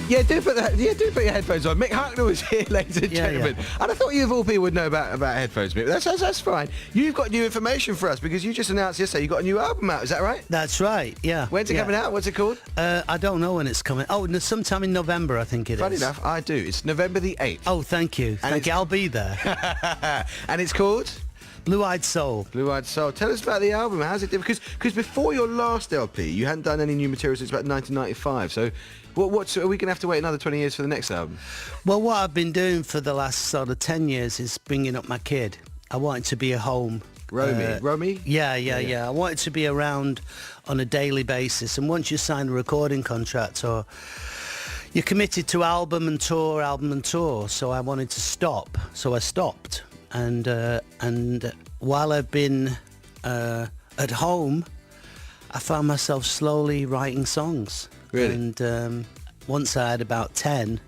Yeah, do put your headphones on. Mick Hucknall is here, ladies and gentlemen. Yeah. And I thought you of all people would know about headphones, Mick. That's fine. You've got new information for us because you just announced yesterday you got a new album out. Is that right? That's right. Yeah. When's it coming out? What's it called? I don't know when it's coming. Oh, sometime in November, I think it is. Funny enough, I do. It's November the 8th. Oh, thank you. Thank you. I'll be there. And it's called? Blue-Eyed Soul. Blue-Eyed Soul. Tell us about the album. How's it different? Because before your last LP, you hadn't done any new material since about 1995. So, are we going to have to wait another 20 years for the next album? Well, what I've been doing for the last sort of 10 years is bringing up my kid. I want it to be a home. Romy? Yeah. I want it to be around on a daily basis. And once you sign a recording contract or you're committed to album and tour. So I wanted to stop. So I stopped. And while I've been at home, I found myself slowly writing songs. Really? And once I had about 10,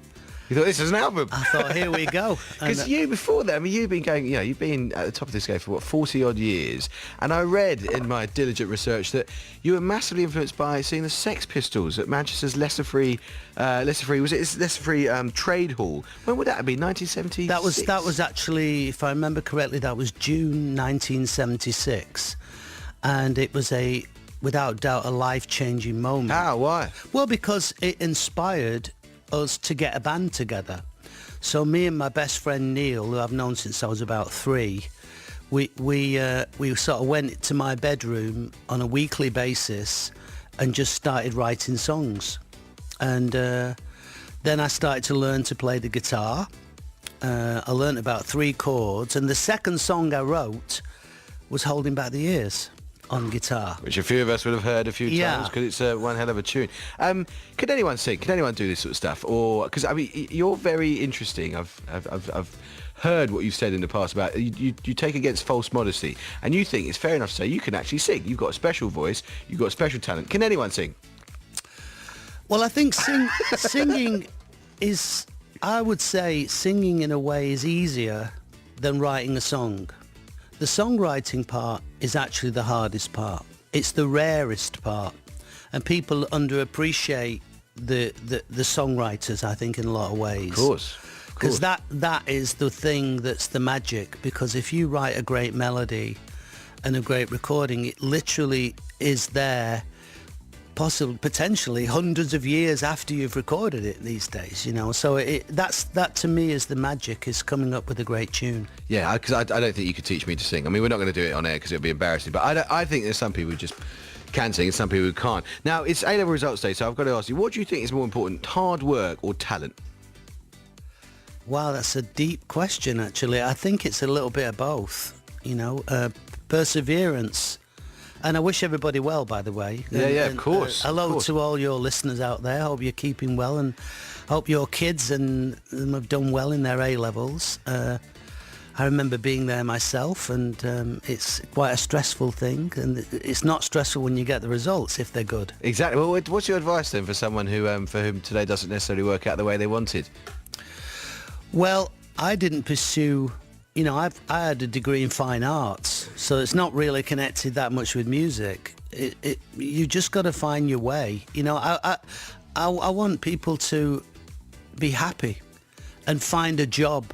you thought, this is an album? I thought, here we go. Because you, before that, I mean, you've been going, you've been at the top of this game for, 40-odd years. And I read in my diligent research that you were massively influenced by seeing the Sex Pistols at Manchester's Leicester Free Trade Hall. When would that have been, 1976? That was actually, if I remember correctly, that was June 1976. And it was without doubt, a life-changing moment. How? Why? Well, because it inspired us to get a band together. So me and my best friend Neil, who I've known since I was about 3, we sort of went to my bedroom on a weekly basis and just started writing songs. And then I started to learn to play the guitar. I learned about 3 chords, and the second song I wrote was Holding Back the Years on guitar, which a few of us would have heard a few times because it's one hell of a tune. Could anyone sing? Could anyone do this sort of stuff? Or because I mean, you're very interesting. I've heard what you've said in the past about you take against false modesty, and you think it's fair enough to say you can actually sing. You've got a special voice. You've got special talent. Can anyone sing? Well, I think singing is. I would say singing in a way is easier than writing a song. The songwriting part is actually the hardest part. It's the rarest part. And people underappreciate the songwriters, I think, in a lot of ways. Of course. Because that is the thing that's the magic. Because if you write a great melody and a great recording, it literally is there potentially hundreds of years after you've recorded it these days, so that to me is the magic, is coming up with a great tune. Yeah, because I don't think you could teach me to sing. I mean, we're not going to do it on air because it would be embarrassing, but I think there's some people who just can sing and some people who can't. Now, it's A-level results day, so I've got to ask you, what do you think is more important, hard work or talent? Wow, that's a deep question, actually. I think it's a little bit of both, perseverance. And I wish everybody well, by the way. Of course. Hello to all your listeners out there. Hope you're keeping well, and hope your kids and them have done well in their A-levels. I remember being there myself, and it's quite a stressful thing. And it's not stressful when you get the results, if they're good. Exactly. Well, what's your advice then for someone for whom today doesn't necessarily work out the way they wanted? Well, I didn't pursue... I had a degree in fine arts, so it's not really connected that much with music. You just got to find your way. I want people to be happy and find a job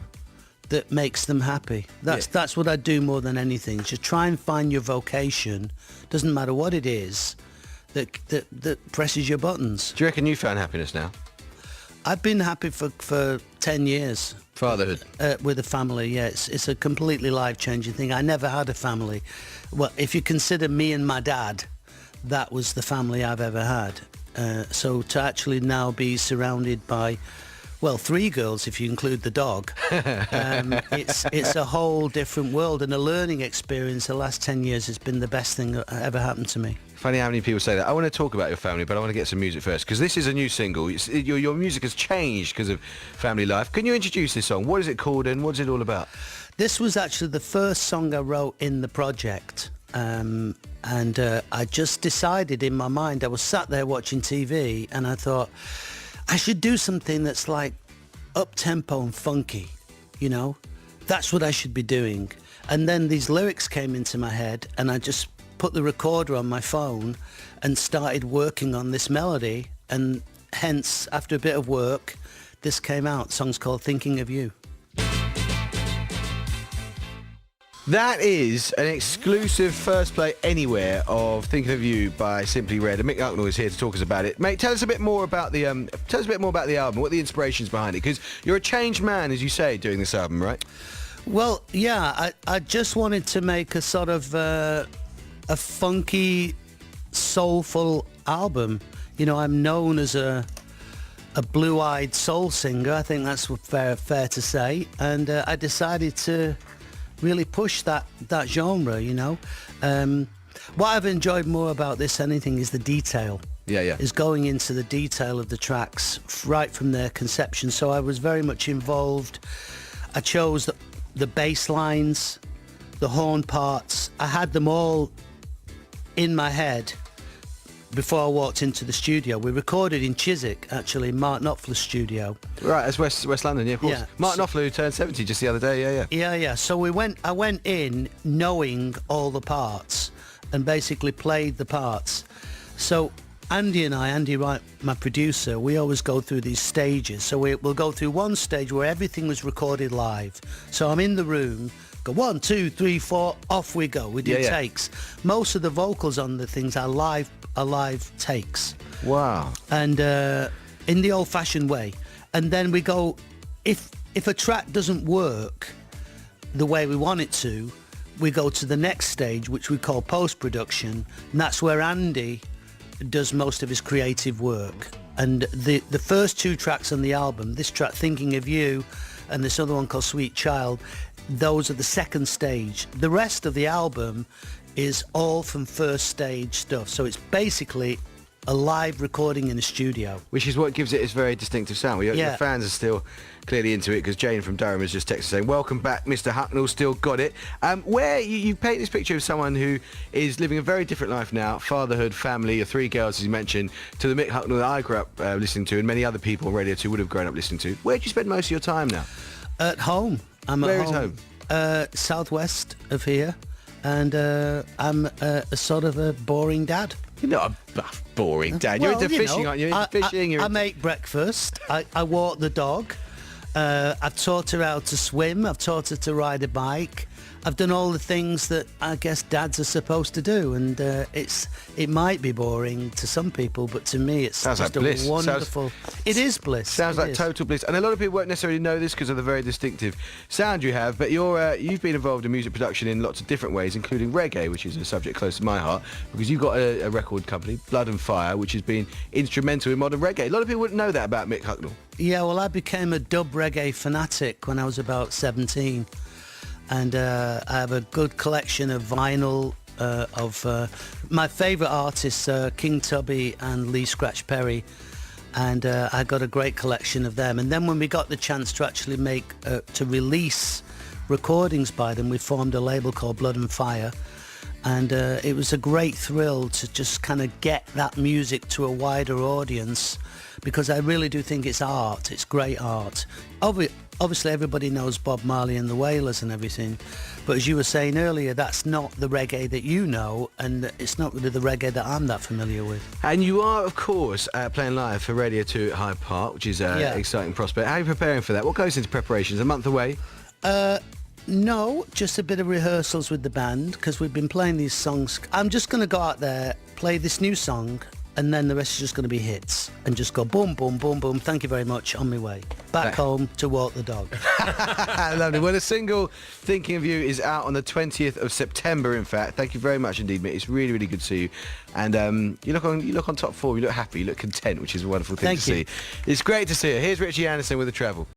that makes them happy. That's what I do more than anything. Just try and find your vocation. Doesn't matter what it is that presses your buttons. Do you reckon you found happiness now? I've been happy for 10 years. Fatherhood? With a family, yeah. It's a completely life-changing thing. I never had a family. Well, if you consider me and my dad, that was the family I've ever had. So to actually now be surrounded by, 3 girls if you include the dog, it's a whole different world, and a learning experience. The last 10 years has been the best thing that ever happened to me. Funny how many people say that. I want to talk about your family, but I want to get some music first, because this is a new single. Your music has changed because of family life. Can you introduce this song? What is it called and what's it all about? This was actually the first song I wrote in the project. And I just decided in my mind, I was sat there watching TV and I thought, I should do something that's like up-tempo and funky, That's what I should be doing. And then these lyrics came into my head and I just put the recorder on my phone and started working on this melody, and hence, after a bit of work, this came out. The song's called Thinking of You. That is an exclusive first play anywhere of "Thinking of You" by Simply Red, and Mick Hucknall is here to talk us about it. Mate, tell us a bit more about the album. What are the inspirations behind it? Because you're a changed man, as you say, doing this album, right? Well, yeah, I just wanted to make a sort of a funky, soulful album. You know, I'm known as a blue-eyed soul singer. I think that's fair to say, and I decided to really push that genre, you know. What I've enjoyed more about this anything is the detail. Yeah. Is going into the detail of the tracks right from their conception. So I was very much involved. I chose the bass lines, the horn parts. I had them all in my head before I walked into the studio. We recorded in Chiswick, actually, Mark Knopfler's studio. Right, that's West London, yeah, of course. Yeah. Mark Knopfler, who turned 70 just the other day, yeah. Yeah. So I went in knowing all the parts and basically played the parts. So Andy Wright, my producer, we always go through these stages. So we'll go through one stage where everything was recorded live. So I'm in the room, go 1, 2, 3, 4, off we go. We do takes. Most of the vocals on the things are live takes. Wow. And in the old-fashioned way. And then we go, if a track doesn't work the way we want it to, we go to the next stage, which we call post-production, and that's where Andy does most of his creative work. And the first 2 tracks on the album, this track Thinking of You and this other one called Sweet Child, those are the second stage. The rest of the album is all from first stage stuff. So it's basically a live recording in a studio. Which is what gives it its very distinctive sound. The fans are still clearly into it, because Jane from Durham has just texted saying, "Welcome back, Mr. Hucknall, still got it." Where you paint this picture of someone who is living a very different life now, fatherhood, family, your 3 girls, as you mentioned, to the Mick Hucknall that I grew up listening to, and many other people on Radio 2 would have grown up listening to. Where do you spend most of your time now? At home. Where is home? Southwest of here. And I'm a sort of a boring dad. You're not a boring dad. You're into fishing, aren't you? You're into fishing. I make breakfast. I walk the dog. I've taught her how to swim. I've taught her to ride a bike. I've done all the things that I guess dads are supposed to do, and it might be boring to some people, but to me it's sounds just like bliss. A wonderful. It is bliss. Sounds like total bliss. And a lot of people won't necessarily know this because of the very distinctive sound you have, but you've been involved in music production in lots of different ways, including reggae, which is a subject close to my heart, because you've got a record company, Blood and Fire, which has been instrumental in modern reggae. A lot of people wouldn't know that about Mick Hucknall. Yeah, well, I became a dub reggae fanatic when I was about 17. And I have a good collection of vinyl of my favourite artists, King Tubby and Lee Scratch Perry, and I got a great collection of them. And then when we got the chance to actually to release recordings by them, we formed a label called Blood and Fire, and it was a great thrill to just kind of get that music to a wider audience, because I really do think it's art. It's great art. Obviously everybody knows Bob Marley and the Wailers and everything, but as you were saying earlier, that's not the reggae that you know, and it's not really the reggae that I'm that familiar with. And you are, of course, playing live for Radio 2 at Hyde Park, which is an exciting prospect. How are you preparing for that? What goes into preparations? A month away? No, just a bit of rehearsals with the band, because we've been playing these songs. I'm just going to go out there, play this new song, and then the rest is just going to be hits, and just go boom, boom, boom, boom, thank you very much, on my way. Back home to walk the dog. Lovely. Well, the single, Thinking of You, is out on the 20th of September, in fact. Thank you very much indeed, Mick. It's really, really good to see you. And you look on top form, you look happy, you look content, which is a wonderful thing to see. It's great to see you. Here's Richie Anderson with The Travel.